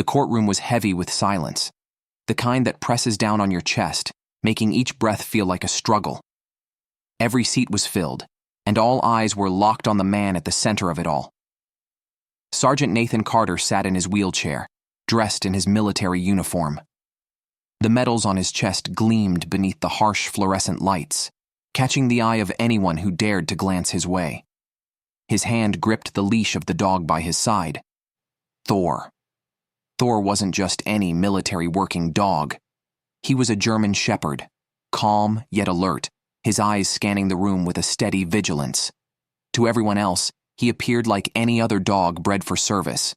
courtroom was heavy with silence, the kind that presses down on your chest, making each breath feel like a struggle. Every seat was filled, and all eyes were locked on the man at the center of it all. Sergeant Nathan Carter sat in his wheelchair, dressed in his military uniform. The medals on his chest gleamed beneath the harsh fluorescent lights, catching the eye of anyone who dared to glance his way. His hand gripped the leash of the dog by his side. Thor. Thor wasn't just any military working dog. He was a German shepherd, calm yet alert, his eyes scanning the room with a steady vigilance. To everyone else, he appeared like any other dog bred for service.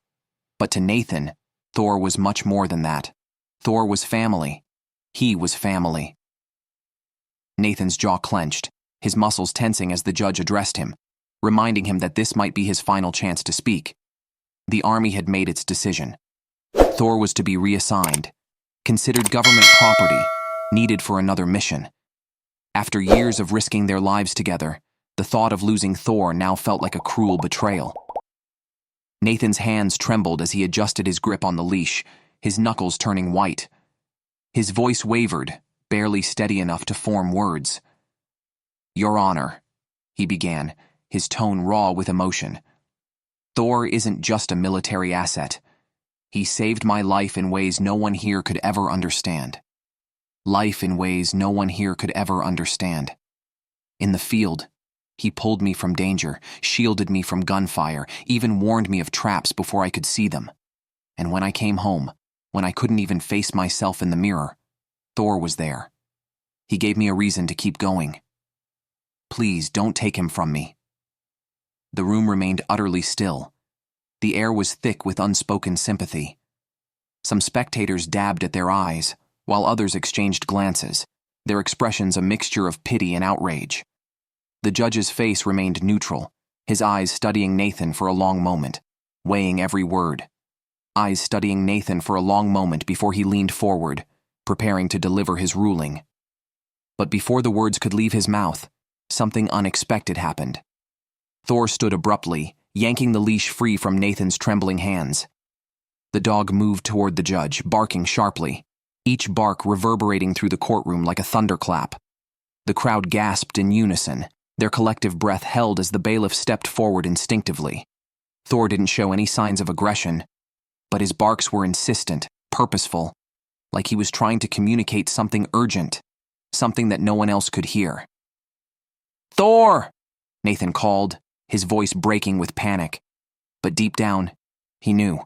But to Nathan, Thor was much more than that. Thor was family. He was family. Nathan's jaw clenched, his muscles tensing as the judge addressed him, reminding him that this might be his final chance to speak. The army had made its decision. Thor was to be reassigned, considered government property, needed for another mission. After years of risking their lives together, the thought of losing Thor now felt like a cruel betrayal. Nathan's hands trembled as he adjusted his grip on the leash, his knuckles turning white. His voice wavered, barely steady enough to form words. "Your Honor," he began, his tone raw with emotion. "Thor isn't just a military asset. He saved my life in ways no one here could ever understand. Life in ways no one here could ever understand. In the field, he pulled me from danger, shielded me from gunfire, even warned me of traps before I could see them. And when I came home, when I couldn't even face myself in the mirror, Thor was there. He gave me a reason to keep going. Please don't take him from me." The room remained utterly still. The air was thick with unspoken sympathy. Some spectators dabbed at their eyes, while others exchanged glances, their expressions a mixture of pity and outrage. The judge's face remained neutral, his eyes studying Nathan for a long moment, weighing every word. Eyes studying Nathan for a long moment before he leaned forward, preparing to deliver his ruling. But before the words could leave his mouth, something unexpected happened. Thor stood abruptly, yanking the leash free from Nathan's trembling hands. The dog moved toward the judge, barking sharply, each bark reverberating through the courtroom like a thunderclap. The crowd gasped in unison, their collective breath held as the bailiff stepped forward instinctively. Thor didn't show any signs of aggression, but his barks were insistent, purposeful, like he was trying to communicate something urgent, something that no one else could hear. "Thor!" Nathan called, his voice breaking with panic. But deep down, he knew.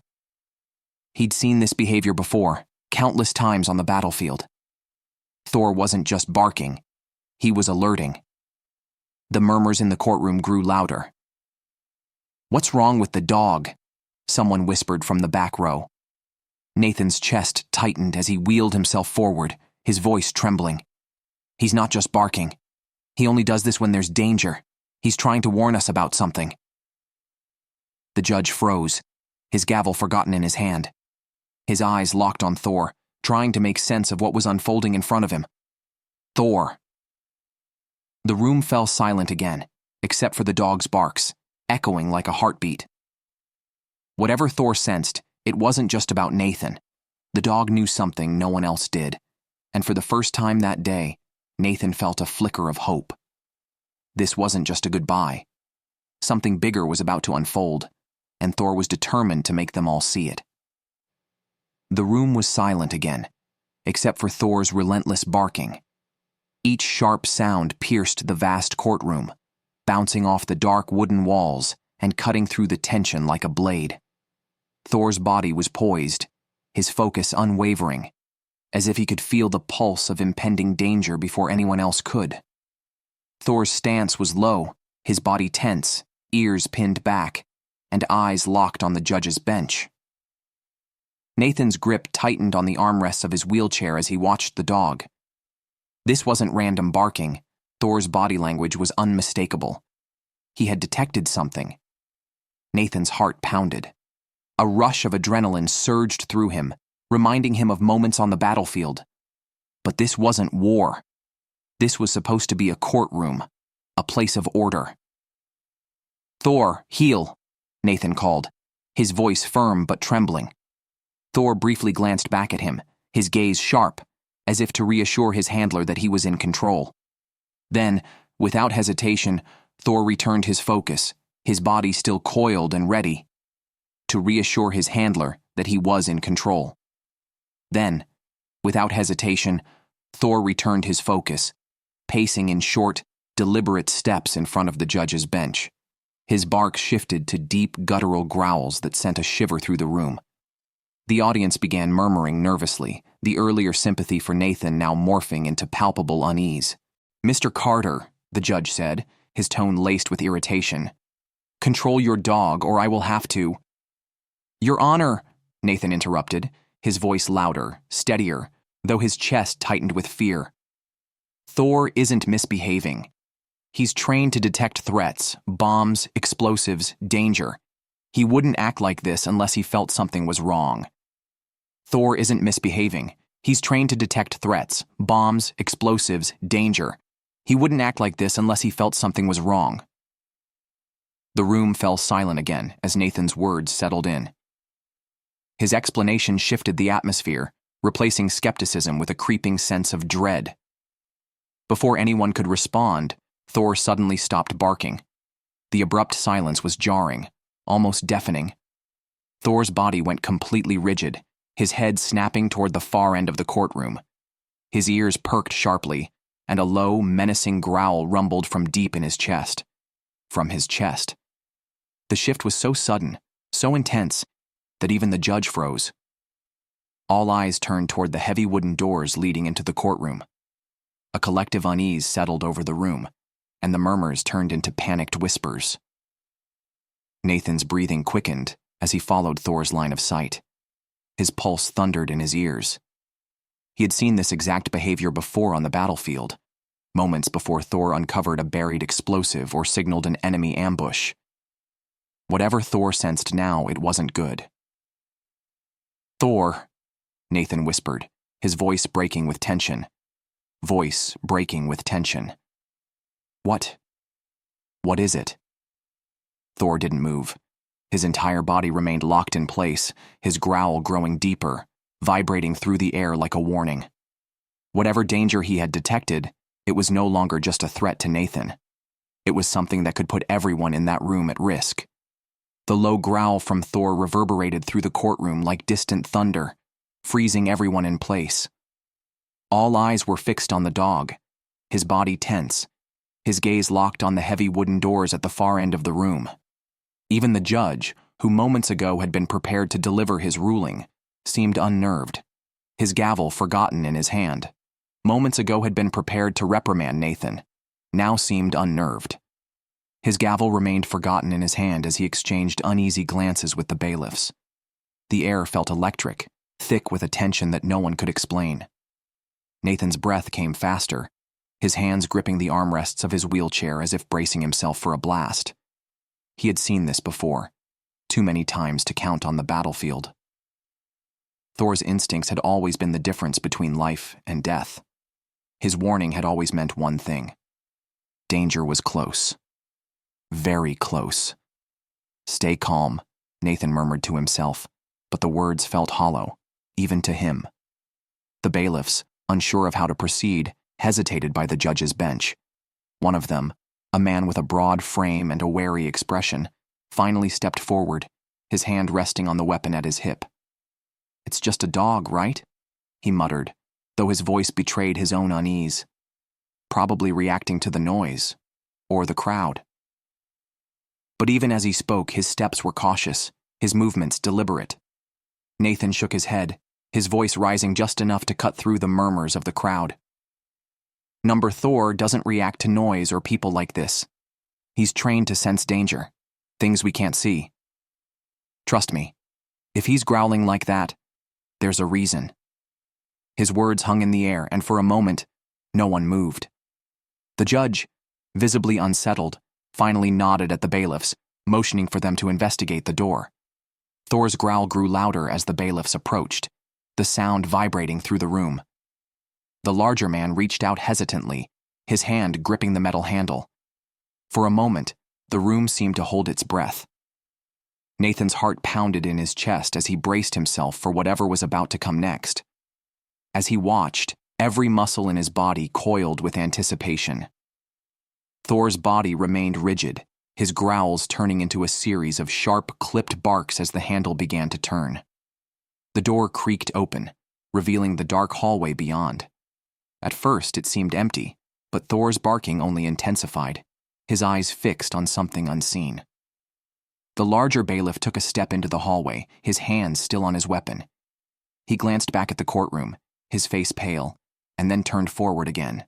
He'd seen this behavior before, countless times on the battlefield. Thor wasn't just barking, he was alerting. The murmurs in the courtroom grew louder. "What's wrong with the dog?" someone whispered from the back row. Nathan's chest tightened as he wheeled himself forward, his voice trembling. "He's not just barking. He only does this when there's danger. He's trying to warn us about something." The judge froze, his gavel forgotten in his hand. His eyes locked on Thor, trying to make sense of what was unfolding in front of him. "Thor." The room fell silent again, except for the dog's barks, echoing like a heartbeat. Whatever Thor sensed, it wasn't just about Nathan. The dog knew something no one else did, and for the first time that day, Nathan felt a flicker of hope. This wasn't just a goodbye. Something bigger was about to unfold, and Thor was determined to make them all see it. The room was silent again, except for Thor's relentless barking. Each sharp sound pierced the vast courtroom, bouncing off the dark wooden walls and cutting through the tension like a blade. Thor's body was poised, his focus unwavering, as if he could feel the pulse of impending danger before anyone else could. Thor's stance was low, his body tense, ears pinned back, and eyes locked on the judge's bench. Nathan's grip tightened on the armrests of his wheelchair as he watched the dog. This wasn't random barking. Thor's body language was unmistakable. He had detected something. Nathan's heart pounded. A rush of adrenaline surged through him, reminding him of moments on the battlefield. But this wasn't war. This was supposed to be a courtroom, a place of order. "Thor, heel," Nathan called, his voice firm but trembling. Thor briefly glanced back at him, his gaze sharp, as if to reassure his handler that he was in control. Then, without hesitation, Thor returned his focus, his body still coiled and ready, to reassure his handler that he was in control. Then, without hesitation, Thor returned his focus, pacing in short, deliberate steps in front of the judge's bench. His bark shifted to deep, guttural growls that sent a shiver through the room. The audience began murmuring nervously, the earlier sympathy for Nathan now morphing into palpable unease. "Mr. Carter," the judge said, his tone laced with irritation, "control your dog or I will have to—" "Your Honor," Nathan interrupted, his voice louder, steadier, though his chest tightened with fear. "Thor isn't misbehaving. He's trained to detect threats, bombs, explosives, danger. He wouldn't act like this unless he felt something was wrong. Thor isn't misbehaving. He's trained to detect threats, bombs, explosives, danger. He wouldn't act like this unless he felt something was wrong." The room fell silent again as Nathan's words settled in. His explanation shifted the atmosphere, replacing skepticism with a creeping sense of dread. Before anyone could respond, Thor suddenly stopped barking. The abrupt silence was jarring, almost deafening. Thor's body went completely rigid, his head snapping toward the far end of the courtroom. His ears perked sharply, and a low, menacing growl rumbled from deep in his chest. From his chest. The shift was so sudden, so intense, that even the judge froze. All eyes turned toward the heavy wooden doors leading into the courtroom. A collective unease settled over the room, and the murmurs turned into panicked whispers. Nathan's breathing quickened as he followed Thor's line of sight. His pulse thundered in his ears. He had seen this exact behavior before on the battlefield, moments before Thor uncovered a buried explosive or signaled an enemy ambush. Whatever Thor sensed now, it wasn't good. "Thor," Nathan whispered, his voice breaking with tension. Voice breaking with tension. What is it?" Thor didn't move. His entire body remained locked in place, his growl growing deeper, vibrating through the air like a warning. Whatever danger he had detected, it was no longer just a threat to Nathan. It was something that could put everyone in that room at risk. The low growl from Thor reverberated through the courtroom like distant thunder, freezing everyone in place. All eyes were fixed on the dog, his body tense, his gaze locked on the heavy wooden doors at the far end of the room. Even the judge, who moments ago had been prepared to deliver his ruling, seemed unnerved, his gavel forgotten in his hand. Moments ago had been prepared to reprimand Nathan, now seemed unnerved. His gavel remained forgotten in his hand as he exchanged uneasy glances with the bailiffs. The air felt electric, thick with a tension that no one could explain. Nathan's breath came faster, his hands gripping the armrests of his wheelchair as if bracing himself for a blast. He had seen this before, too many times to count on the battlefield. Thor's instincts had always been the difference between life and death. His warning had always meant one thing. Danger was close. Very close. "Stay calm," Nathan murmured to himself, but the words felt hollow, even to him. The bailiffs, unsure of how to proceed, hesitated by the judge's bench. One of them, a man with a broad frame and a wary expression, finally stepped forward, his hand resting on the weapon at his hip. "It's just a dog, right?" he muttered, though his voice betrayed his own unease. Probably reacting to the noise, or the crowd. But even as he spoke, his steps were cautious, his movements deliberate. Nathan shook his head, his voice rising just enough to cut through the murmurs of the crowd. "Number Thor doesn't react to noise or people like this. He's trained to sense danger, things we can't see. Trust me, if he's growling like that, there's a reason." His words hung in the air, and for a moment, no one moved. The judge, visibly unsettled, finally nodded at the bailiffs, motioning for them to investigate the door. Thor's growl grew louder as the bailiffs approached, the sound vibrating through the room. The larger man reached out hesitantly, his hand gripping the metal handle. For a moment, the room seemed to hold its breath. Nathan's heart pounded in his chest as he braced himself for whatever was about to come next. As he watched, every muscle in his body coiled with anticipation. Thor's body remained rigid, his growls turning into a series of sharp, clipped barks as the handle began to turn. The door creaked open, revealing the dark hallway beyond. At first, it seemed empty, but Thor's barking only intensified, his eyes fixed on something unseen. The larger bailiff took a step into the hallway, his hands still on his weapon. He glanced back at the courtroom, his face pale, and then turned forward again.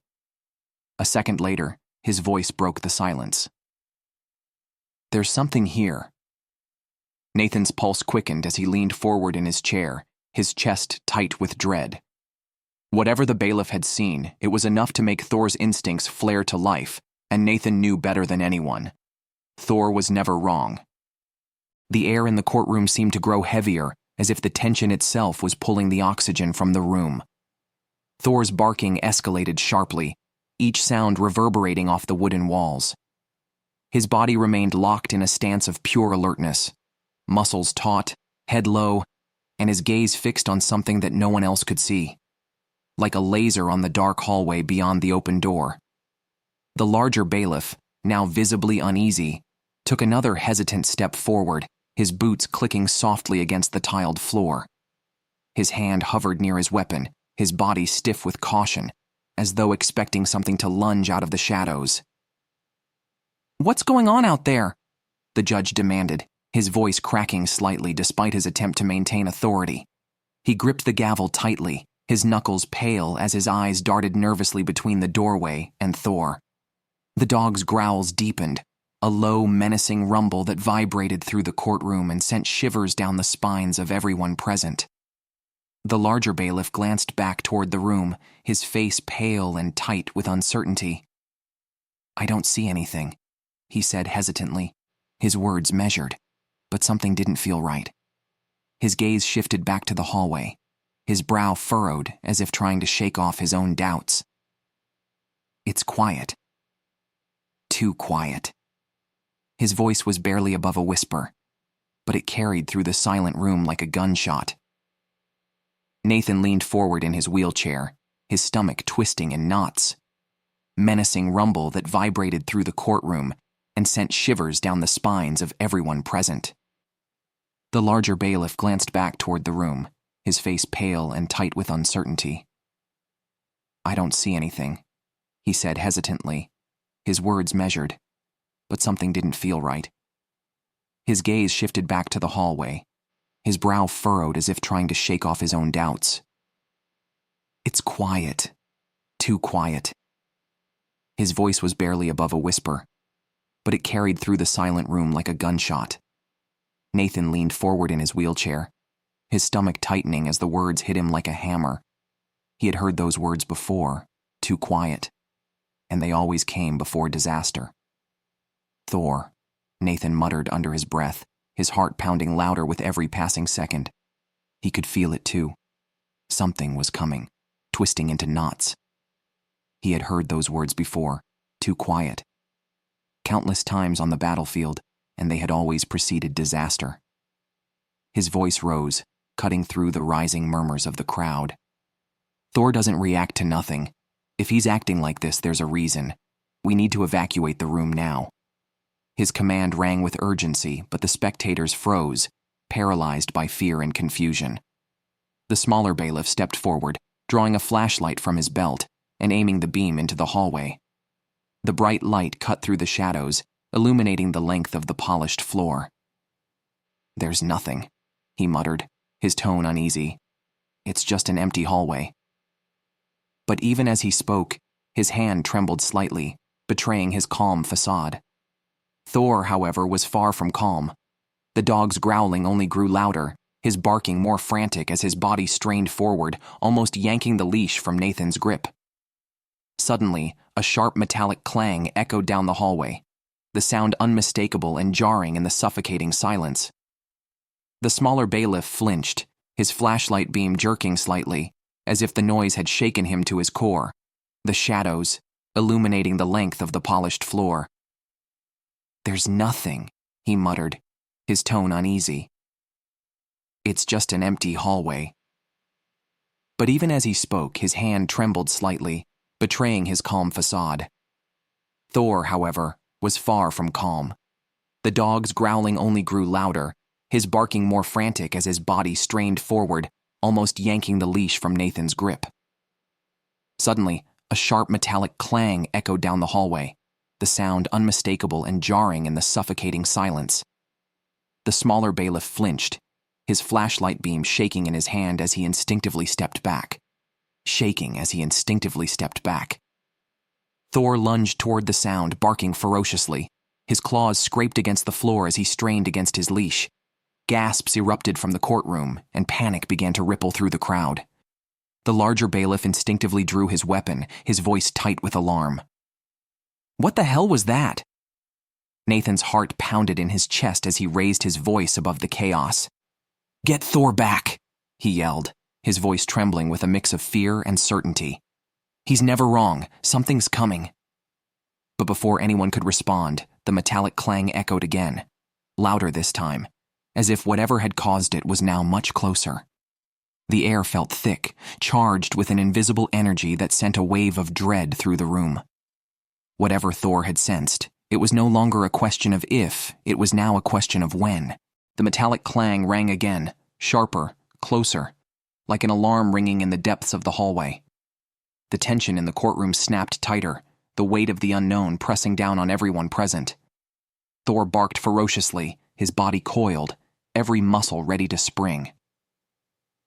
A second later, his voice broke the silence. "There's something here." Nathan's pulse quickened as he leaned forward in his chair, his chest tight with dread. Whatever the bailiff had seen, it was enough to make Thor's instincts flare to life, and Nathan knew better than anyone. Thor was never wrong. The air in the courtroom seemed to grow heavier, as if the tension itself was pulling the oxygen from the room. Thor's barking escalated sharply, each sound reverberating off the wooden walls. His body remained locked in a stance of pure alertness, muscles taut, head low, and his gaze fixed on something that no one else could see, like a laser on the dark hallway beyond the open door. The larger bailiff, now visibly uneasy, took another hesitant step forward, his boots clicking softly against the tiled floor. His hand hovered near his weapon, his body stiff with caution, as though expecting something to lunge out of the shadows. "What's going on out there?" the judge demanded, his voice cracking slightly despite his attempt to maintain authority. He gripped the gavel tightly, his knuckles pale as his eyes darted nervously between the doorway and Thor. The dog's growls deepened, a low, menacing rumble that vibrated through the courtroom and sent shivers down the spines of everyone present. The larger bailiff glanced back toward the room, his face pale and tight with uncertainty. "I don't see anything," he said hesitantly, his words measured, but something didn't feel right. His gaze shifted back to the hallway, his brow furrowed as if trying to shake off his own doubts. "It's quiet. Too quiet." His voice was barely above a whisper, but it carried through the silent room like a gunshot. Nathan leaned forward in his wheelchair, his stomach twisting in knots. Menacing rumble that vibrated through the courtroom and sent shivers down the spines of everyone present. The larger bailiff glanced back toward the room, his face pale and tight with uncertainty. "I don't see anything," he said hesitantly, his words measured, but something didn't feel right. His gaze shifted back to the hallway, his brow furrowed as if trying to shake off his own doubts. "It's quiet. Too quiet." His voice was barely above a whisper, but it carried through the silent room like a gunshot. Nathan leaned forward in his wheelchair, his stomach tightening as the words hit him like a hammer. He had heard those words before, "too quiet," and they always came before disaster. "Thor," Nathan muttered under his breath, his heart pounding louder with every passing second. He could feel it too. Something was coming, twisting into knots. He had heard those words before, "too quiet," countless times on the battlefield, and they had always preceded disaster. His voice rose, cutting through the rising murmurs of the crowd. "Thor doesn't react to nothing. If he's acting like this, there's a reason. We need to evacuate the room now." His command rang with urgency, but the spectators froze, paralyzed by fear and confusion. The smaller bailiff stepped forward, drawing a flashlight from his belt and aiming the beam into the hallway. The bright light cut through the shadows, illuminating the length of the polished floor. "There's nothing," he muttered, his tone uneasy. "It's just an empty hallway." But even as he spoke, his hand trembled slightly, betraying his calm facade. Thor, however, was far from calm. The dog's growling only grew louder, his barking more frantic as his body strained forward, almost yanking the leash from Nathan's grip. Suddenly, a sharp metallic clang echoed down the hallway, the sound unmistakable and jarring in the suffocating silence. The smaller bailiff flinched, his flashlight beam jerking slightly, as if the noise had shaken him to his core, the shadows illuminating the length of the polished floor. "There's nothing," he muttered, his tone uneasy. "It's just an empty hallway." But even as he spoke, his hand trembled slightly, betraying his calm facade. Thor, however, was far from calm. The dog's growling only grew louder, his barking more frantic as his body strained forward, almost yanking the leash from Nathan's grip. Suddenly, a sharp metallic clang echoed down the hallway, the sound unmistakable and jarring in the suffocating silence. The smaller bailiff flinched, his flashlight beam shaking in his hand as he instinctively stepped back. Thor lunged toward the sound, barking ferociously. His claws scraped against the floor as he strained against his leash. Gasps erupted from the courtroom, and panic began to ripple through the crowd. The larger bailiff instinctively drew his weapon, his voice tight with alarm. "What the hell was that?" Nathan's heart pounded in his chest as he raised his voice above the chaos. "Get Thor back," he yelled, his voice trembling with a mix of fear and certainty. "He's never wrong. Something's coming." But before anyone could respond, the metallic clang echoed again, louder this time, as if whatever had caused it was now much closer. The air felt thick, charged with an invisible energy that sent a wave of dread through the room. Whatever Thor had sensed, it was no longer a question of if, it was now a question of when. The metallic clang rang again, sharper, closer, like an alarm ringing in the depths of the hallway. The tension in the courtroom snapped tighter, the weight of the unknown pressing down on everyone present. Thor barked ferociously, his body coiled, every muscle ready to spring.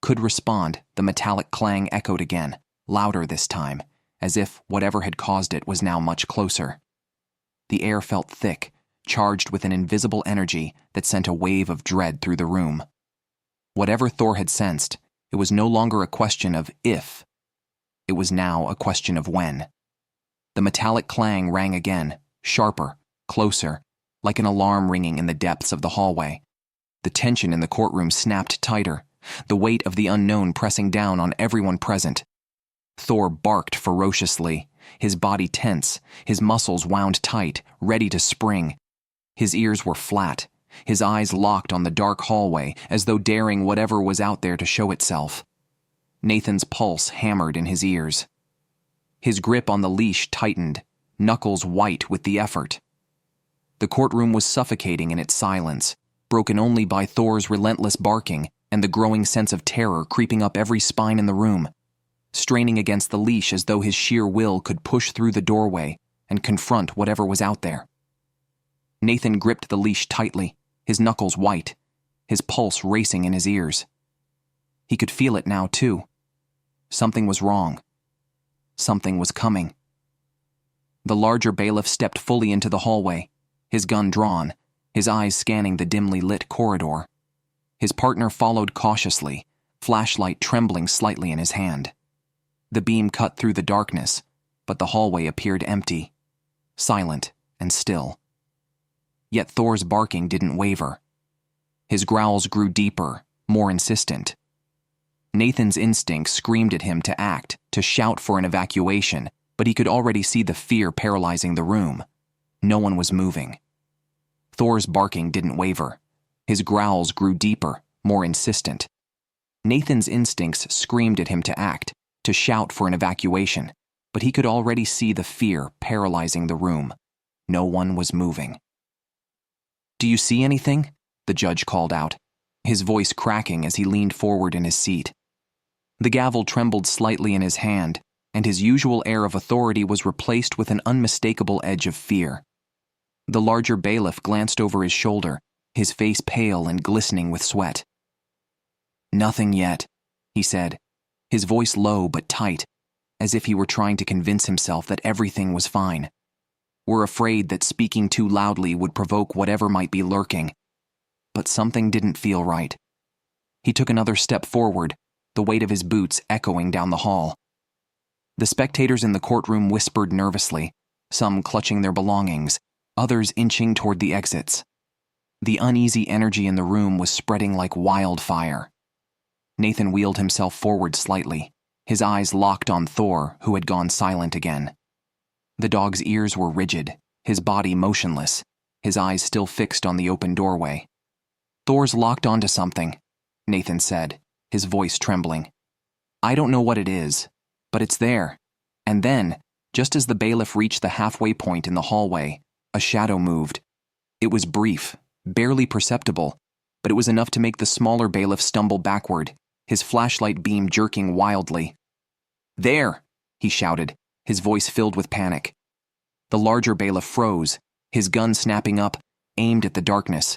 Could respond, the metallic clang echoed again, louder this time, as if whatever had caused it was now much closer. The air felt thick, charged with an invisible energy that sent a wave of dread through the room. Whatever Thor had sensed, it was no longer a question of if. It was now a question of when. The metallic clang rang again, sharper, closer, like an alarm ringing in the depths of the hallway. The tension in the courtroom snapped tighter, the weight of the unknown pressing down on everyone present. Thor barked ferociously, his body tense, his muscles wound tight, ready to spring. His ears were flat, his eyes locked on the dark hallway, as though daring whatever was out there to show itself. Nathan's pulse hammered in his ears. His grip on the leash tightened, knuckles white with the effort. The courtroom was suffocating in its silence, broken only by Thor's relentless barking and the growing sense of terror creeping up every spine in the room, straining against the leash as though his sheer will could push through the doorway and confront whatever was out there. Nathan gripped the leash tightly, his knuckles white, his pulse racing in his ears. He could feel it now, too. Something was wrong. Something was coming. The larger bailiff stepped fully into the hallway, his gun drawn, his eyes scanning the dimly lit corridor. His partner followed cautiously, flashlight trembling slightly in his hand. The beam cut through the darkness, but the hallway appeared empty, silent and still. Yet Thor's barking didn't waver. His growls grew deeper, more insistent. Nathan's instincts screamed at him to act, to shout for an evacuation, but he could already see the fear paralyzing the room. No one was moving. Thor's barking didn't waver. His growls grew deeper, more insistent. Nathan's instincts screamed at him to act, to shout for an evacuation, but he could already see the fear paralyzing the room. No one was moving. "Do you see anything?" the judge called out, his voice cracking as he leaned forward in his seat. The gavel trembled slightly in his hand, and his usual air of authority was replaced with an unmistakable edge of fear. The larger bailiff glanced over his shoulder, his face pale and glistening with sweat. "Nothing yet," he said, his voice low but tight, as if he were trying to convince himself that everything was fine. "We're afraid that speaking too loudly would provoke whatever might be lurking." But something didn't feel right. He took another step forward, the weight of his boots echoing down the hall. The spectators in the courtroom whispered nervously, some clutching their belongings, others inching toward the exits. The uneasy energy in the room was spreading like wildfire. Nathan wheeled himself forward slightly, his eyes locked on Thor, who had gone silent again. The dog's ears were rigid, his body motionless, his eyes still fixed on the open doorway. Thor's locked onto something, Nathan said, his voice trembling. I don't know what it is, but it's there. And then, just as the bailiff reached the halfway point in the hallway, a shadow moved. It was brief, barely perceptible, but it was enough to make the smaller bailiff stumble backward, his flashlight beam jerking wildly. There, he shouted, his voice filled with panic. The larger bailiff froze, his gun snapping up, aimed at the darkness.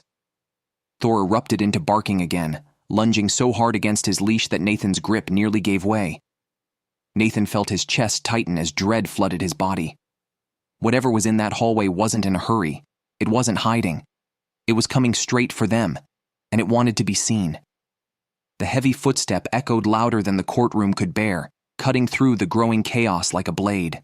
Thor erupted into barking again, lunging so hard against his leash that Nathan's grip nearly gave way. Nathan felt his chest tighten as dread flooded his body. Whatever was in that hallway wasn't in a hurry. It wasn't hiding. It was coming straight for them, and it wanted to be seen. The heavy footstep echoed louder than the courtroom could bear, cutting through the growing chaos like a blade.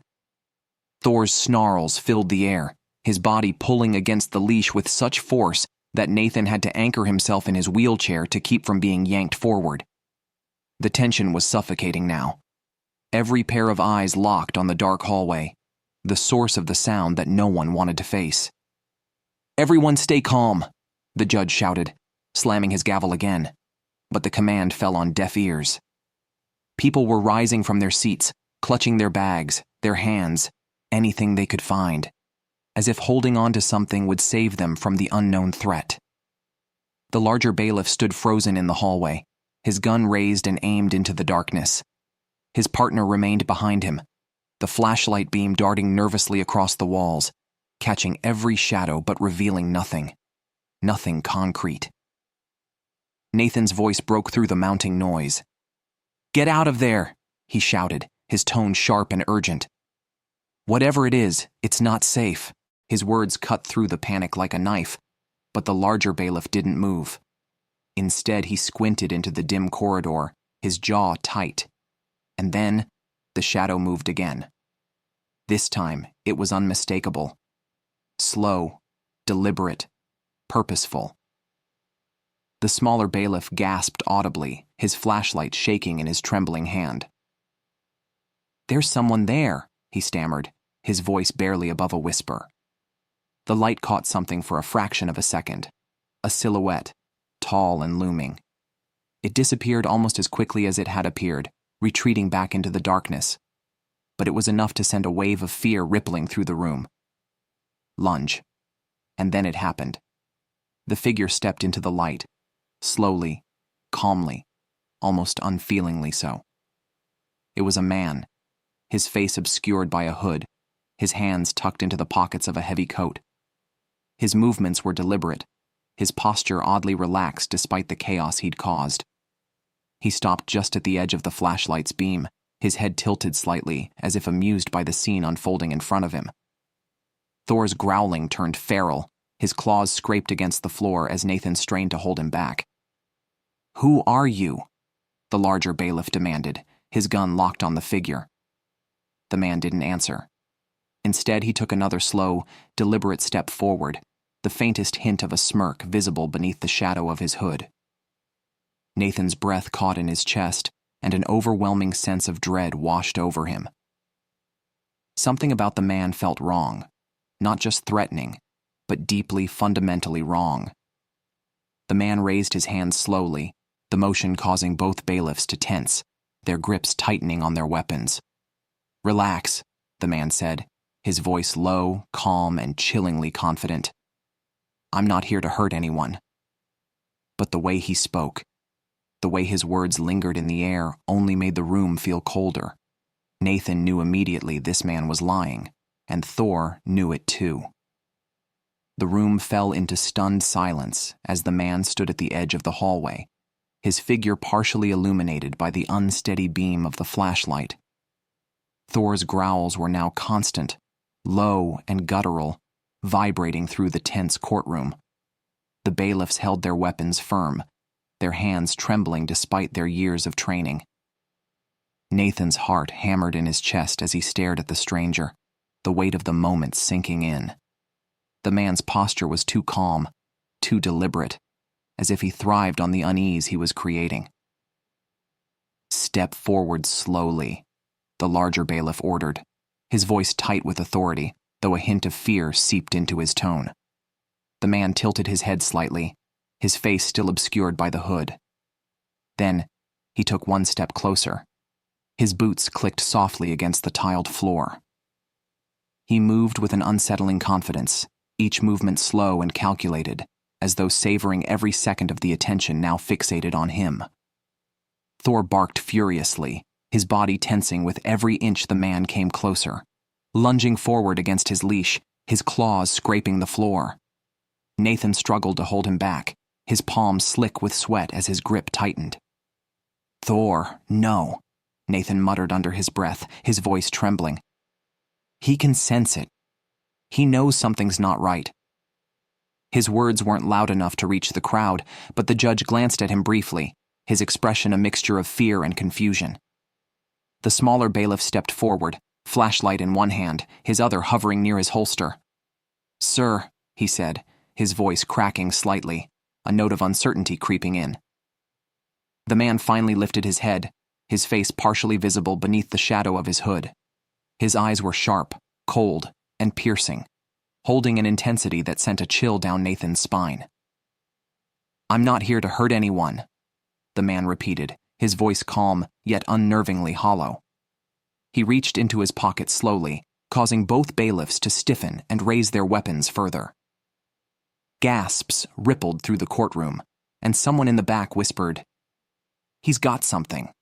Thor's snarls filled the air, his body pulling against the leash with such force that Nathan had to anchor himself in his wheelchair to keep from being yanked forward. The tension was suffocating now. Every pair of eyes locked on the dark hallway, the source of the sound that no one wanted to face. Everyone stay calm, the judge shouted, slamming his gavel again, but the command fell on deaf ears. People were rising from their seats, clutching their bags, their hands, anything they could find, as if holding on to something would save them from the unknown threat. The larger bailiff stood frozen in the hallway, his gun raised and aimed into the darkness. His partner remained behind him, the flashlight beam darting nervously across the walls, catching every shadow but revealing nothing. Nothing concrete. Nathan's voice broke through the mounting noise. Get out of there, he shouted, his tone sharp and urgent. Whatever it is, it's not safe. His words cut through the panic like a knife, but the larger bailiff didn't move. Instead, he squinted into the dim corridor, his jaw tight. And then, the shadow moved again. This time, it was unmistakable. Slow, deliberate, purposeful. The smaller bailiff gasped audibly, his flashlight shaking in his trembling hand. There's someone there, he stammered, his voice barely above a whisper. The light caught something for a fraction of a second. A silhouette, tall and looming. It disappeared almost as quickly as it had appeared, retreating back into the darkness. But it was enough to send a wave of fear rippling through the room. Lunge. And then it happened. The figure stepped into the light, slowly, calmly, almost unfeelingly so. It was a man, his face obscured by a hood, his hands tucked into the pockets of a heavy coat. His movements were deliberate, his posture oddly relaxed despite the chaos he'd caused. He stopped just at the edge of the flashlight's beam, his head tilted slightly, as if amused by the scene unfolding in front of him. Thor's growling turned feral, his claws scraped against the floor as Nathan strained to hold him back. Who are you? The larger bailiff demanded, his gun locked on the figure. The man didn't answer. Instead, he took another slow, deliberate step forward, the faintest hint of a smirk visible beneath the shadow of his hood. Nathan's breath caught in his chest, and an overwhelming sense of dread washed over him. Something about the man felt wrong, not just threatening, but deeply, fundamentally wrong. The man raised his hands slowly, the motion causing both bailiffs to tense, their grips tightening on their weapons. Relax, the man said, his voice low, calm, and chillingly confident. I'm not here to hurt anyone. But the way he spoke, the way his words lingered in the air, only made the room feel colder. Nathan knew immediately this man was lying, and Thor knew it too. The room fell into stunned silence as the man stood at the edge of the hallway, his figure partially illuminated by the unsteady beam of the flashlight. Thor's growls were now constant, low and guttural, vibrating through the tense courtroom. The bailiffs held their weapons firm, their hands trembling despite their years of training. Nathan's heart hammered in his chest as he stared at the stranger, the weight of the moment sinking in. The man's posture was too calm, too deliberate, as if he thrived on the unease he was creating. Step forward slowly, the larger bailiff ordered, his voice tight with authority, though a hint of fear seeped into his tone. The man tilted his head slightly, his face still obscured by the hood. Then, he took one step closer. His boots clicked softly against the tiled floor. He moved with an unsettling confidence, each movement slow and calculated, as though savoring every second of the attention now fixated on him. Thor barked furiously, his body tensing with every inch the man came closer, lunging forward against his leash, his claws scraping the floor. Nathan struggled to hold him back, his palms slick with sweat as his grip tightened. "Thor, no," Nathan muttered under his breath, his voice trembling. He can sense it. He knows something's not right. His words weren't loud enough to reach the crowd, but the judge glanced at him briefly, his expression a mixture of fear and confusion. The smaller bailiff stepped forward, flashlight in one hand, his other hovering near his holster. "Sir," he said, his voice cracking slightly, a note of uncertainty creeping in. The man finally lifted his head, his face partially visible beneath the shadow of his hood. His eyes were sharp, cold, and piercing, holding an intensity that sent a chill down Nathan's spine. "I'm not here to hurt anyone," the man repeated, his voice calm, yet unnervingly hollow. He reached into his pocket slowly, causing both bailiffs to stiffen and raise their weapons further. Gasps rippled through the courtroom, and someone in the back whispered, "He's got something."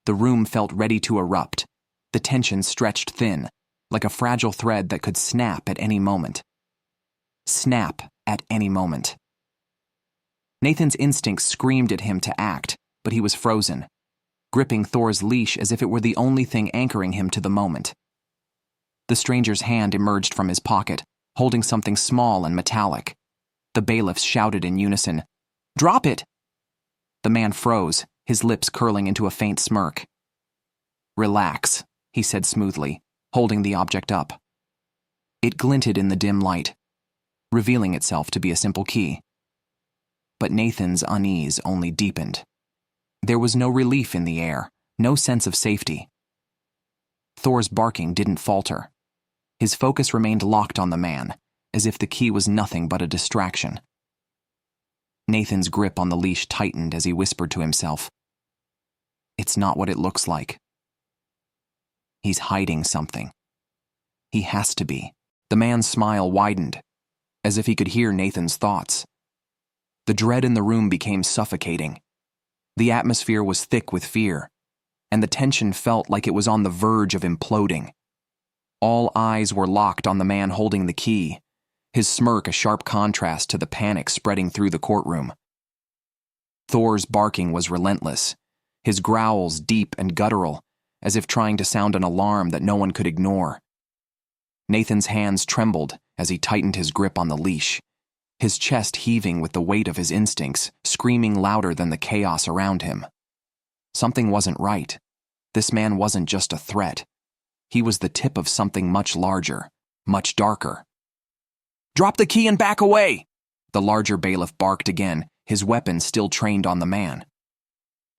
The room felt ready to erupt, the tension stretched thin, like a fragile thread that could snap at any moment. Snap at any moment. Nathan's instincts screamed at him to act, but he was frozen, gripping Thor's leash as if it were the only thing anchoring him to the moment. The stranger's hand emerged from his pocket, holding something small and metallic. The bailiffs shouted in unison, "Drop it!" The man froze, his lips curling into a faint smirk. "Relax," he said smoothly, holding the object up. It glinted in the dim light, revealing itself to be a simple key. But Nathan's unease only deepened. There was no relief in the air, no sense of safety. Thor's barking didn't falter. His focus remained locked on the man, as if the key was nothing but a distraction. Nathan's grip on the leash tightened as he whispered to himself, "It's not what it looks like. He's hiding something. He has to be." The man's smile widened, as if he could hear Nathan's thoughts. The dread in the room became suffocating. The atmosphere was thick with fear, and the tension felt like it was on the verge of imploding. All eyes were locked on the man holding the key, his smirk a sharp contrast to the panic spreading through the courtroom. Thor's barking was relentless, his growls deep and guttural, as if trying to sound an alarm that no one could ignore. Nathan's hands trembled as he tightened his grip on the leash, his chest heaving with the weight of his instincts, screaming louder than the chaos around him. Something wasn't right. This man wasn't just a threat. He was the tip of something much larger, much darker. "Drop the key and back away!" The larger bailiff barked again, his weapon still trained on the man.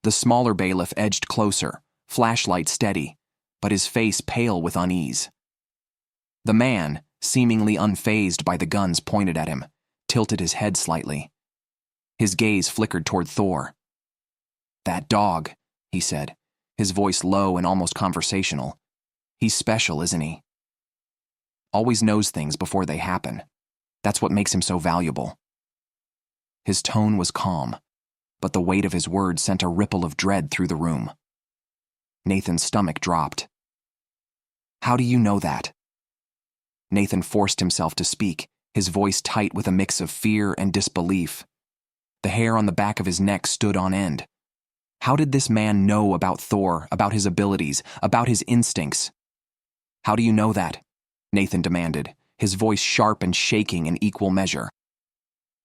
The smaller bailiff edged closer, flashlight steady, but his face pale with unease. The man, seemingly unfazed by the guns pointed at him, tilted his head slightly. His gaze flickered toward Thor. "That dog," he said, his voice low and almost conversational. "He's special, isn't he? Always knows things before they happen. That's what makes him so valuable." His tone was calm, but the weight of his words sent a ripple of dread through the room. Nathan's stomach dropped. "How do you know that?" Nathan forced himself to speak, his voice tight with a mix of fear and disbelief. The hair on the back of his neck stood on end. How did this man know about Thor, about his abilities, about his instincts? "How do you know that?" Nathan demanded, his voice sharp and shaking in equal measure.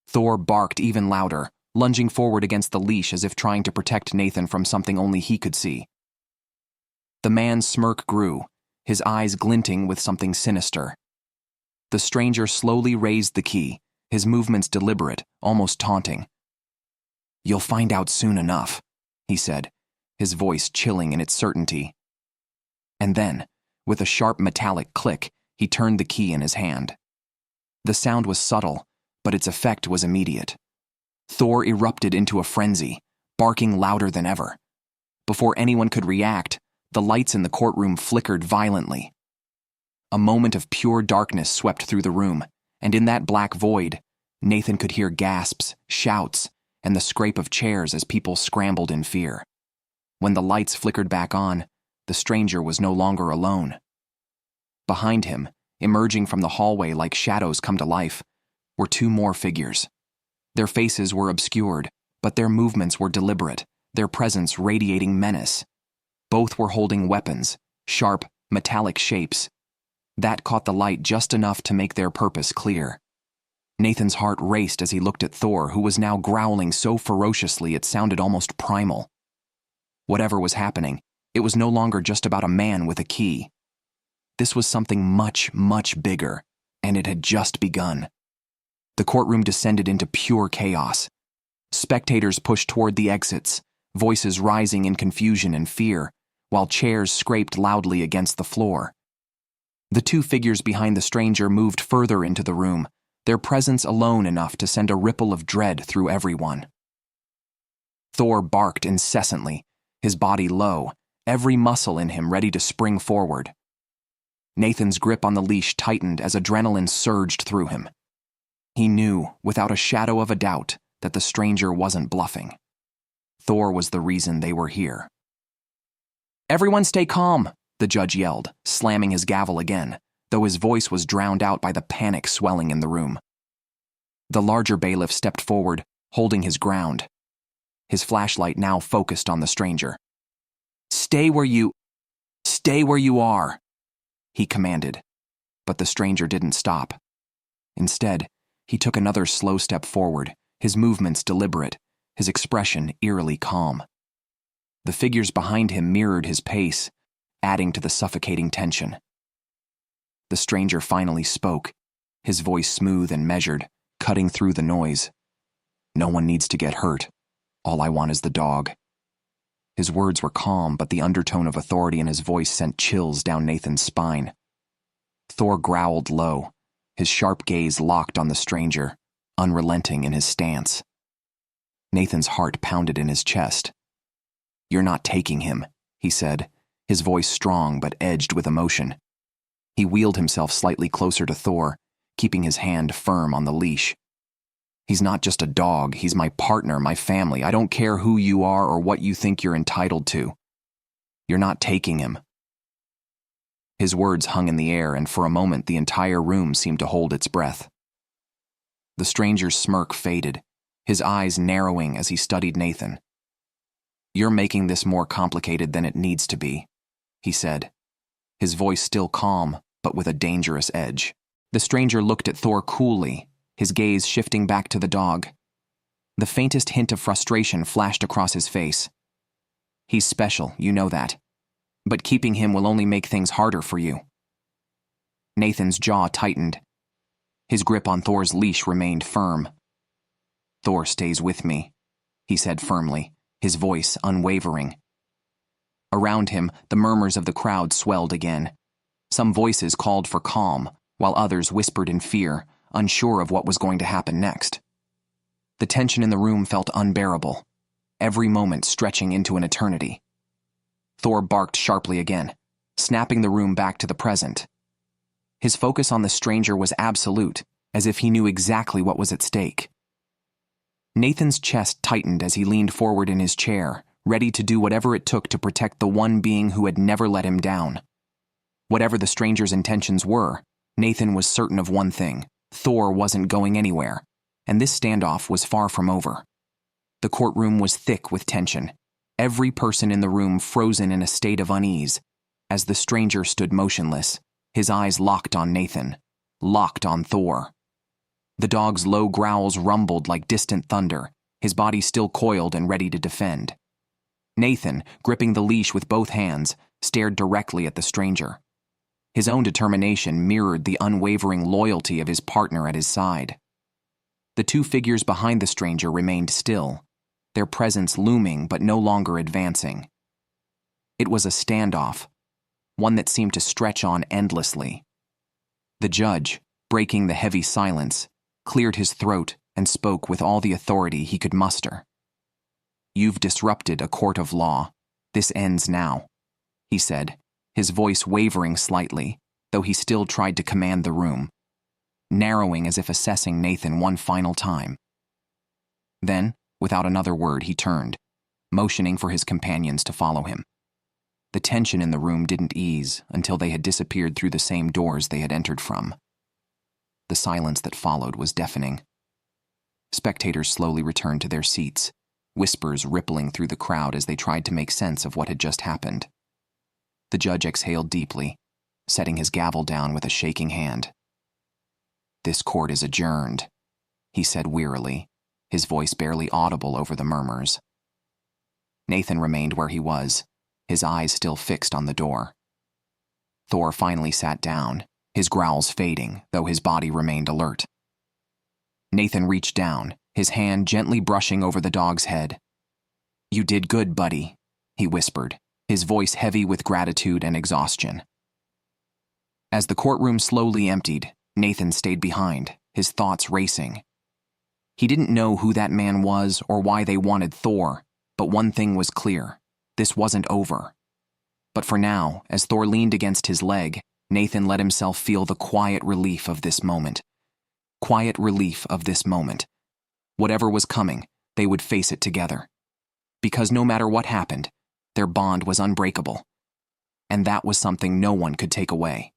Thor barked even louder, lunging forward against the leash as if trying to protect Nathan from something only he could see. The man's smirk grew, his eyes glinting with something sinister. The stranger slowly raised the key, his movements deliberate, almost taunting. "You'll find out soon enough," he said, his voice chilling in its certainty. And then, with a sharp metallic click, he turned the key in his hand. The sound was subtle, but its effect was immediate. Thor erupted into a frenzy, barking louder than ever. Before anyone could react, the lights in the courtroom flickered violently. A moment of pure darkness swept through the room, and in that black void, Nathan could hear gasps, shouts, and the scrape of chairs as people scrambled in fear. When the lights flickered back on, the stranger was no longer alone. Behind him, emerging from the hallway like shadows come to life, were two more figures. Their faces were obscured, but their movements were deliberate, their presence radiating menace. Both were holding weapons, sharp, metallic shapes. That caught the light just enough to make their purpose clear. Nathan's heart raced as he looked at Thor, who was now growling so ferociously it sounded almost primal. Whatever was happening, it was no longer just about a man with a key. This was something much, much bigger, and it had just begun. The courtroom descended into pure chaos. Spectators pushed toward the exits, voices rising in confusion and fear, while chairs scraped loudly against the floor. The two figures behind the stranger moved further into the room, their presence alone enough to send a ripple of dread through everyone. Thor barked incessantly, his body low, every muscle in him ready to spring forward. Nathan's grip on the leash tightened as adrenaline surged through him. He knew, without a shadow of a doubt, that the stranger wasn't bluffing. Thor was the reason they were here. "Everyone stay calm," the judge yelled, slamming his gavel again, though his voice was drowned out by the panic swelling in the room. The larger bailiff stepped forward, holding his ground. His flashlight now focused on the stranger. Stay where you are," he commanded. But the stranger didn't stop. Instead, he took another slow step forward, his movements deliberate, his expression eerily calm. The figures behind him mirrored his pace, adding to the suffocating tension. The stranger finally spoke, his voice smooth and measured, cutting through the noise. "No one needs to get hurt. All I want is the dog." His words were calm, but the undertone of authority in his voice sent chills down Nathan's spine. Thor growled low, his sharp gaze locked on the stranger, unrelenting in his stance. Nathan's heart pounded in his chest. "You're not taking him," he said, his voice strong but edged with emotion. He wheeled himself slightly closer to Thor, keeping his hand firm on the leash. "He's not just a dog, he's my partner, my family. I don't care who you are or what you think you're entitled to. You're not taking him." His words hung in the air, and for a moment the entire room seemed to hold its breath. The stranger's smirk faded, his eyes narrowing as he studied Nathan. "You're making this more complicated than it needs to be," he said, his voice still calm, but with a dangerous edge. The stranger looked at Thor coolly, his gaze shifting back to the dog. The faintest hint of frustration flashed across his face. "He's special, you know that. But keeping him will only make things harder for you." Nathan's jaw tightened. His grip on Thor's leash remained firm. "Thor stays with me," he said firmly, his voice unwavering. Around him, the murmurs of the crowd swelled again. Some voices called for calm, while others whispered in fear, unsure of what was going to happen next. The tension in the room felt unbearable, every moment stretching into an eternity. Thor barked sharply again, snapping the room back to the present. His focus on the stranger was absolute, as if he knew exactly what was at stake. Nathan's chest tightened as he leaned forward in his chair, ready to do whatever it took to protect the one being who had never let him down. Whatever the stranger's intentions were, Nathan was certain of one thing: Thor wasn't going anywhere, and this standoff was far from over. The courtroom was thick with tension, every person in the room frozen in a state of unease, as the stranger stood motionless, his eyes locked on Nathan, locked on Thor. The dog's low growls rumbled like distant thunder, his body still coiled and ready to defend. Nathan, gripping the leash with both hands, stared directly at the stranger. His own determination mirrored the unwavering loyalty of his partner at his side. The two figures behind the stranger remained still, their presence looming but no longer advancing. It was a standoff, one that seemed to stretch on endlessly. The judge, breaking the heavy silence, cleared his throat and spoke with all the authority he could muster. "You've disrupted a court of law. This ends now," he said, his voice wavering slightly, though he still tried to command the room, narrowing as if assessing Nathan one final time. Then, without another word, he turned, motioning for his companions to follow him. The tension in the room didn't ease until they had disappeared through the same doors they had entered from. The silence that followed was deafening. Spectators slowly returned to their seats, whispers rippling through the crowd as they tried to make sense of what had just happened. The judge exhaled deeply, setting his gavel down with a shaking hand. "This court is adjourned," he said wearily, his voice barely audible over the murmurs. Nathan remained where he was, his eyes still fixed on the door. Thor finally sat down, his growls fading, though his body remained alert. Nathan reached down, his hand gently brushing over the dog's head. "You did good, buddy," he whispered, his voice heavy with gratitude and exhaustion. As the courtroom slowly emptied, Nathan stayed behind, his thoughts racing. He didn't know who that man was or why they wanted Thor, but one thing was clear: this wasn't over. But for now, as Thor leaned against his leg, Nathan let himself feel the quiet relief of this moment. Quiet relief of this moment. Whatever was coming, they would face it together. Because no matter what happened, their bond was unbreakable. And that was something no one could take away.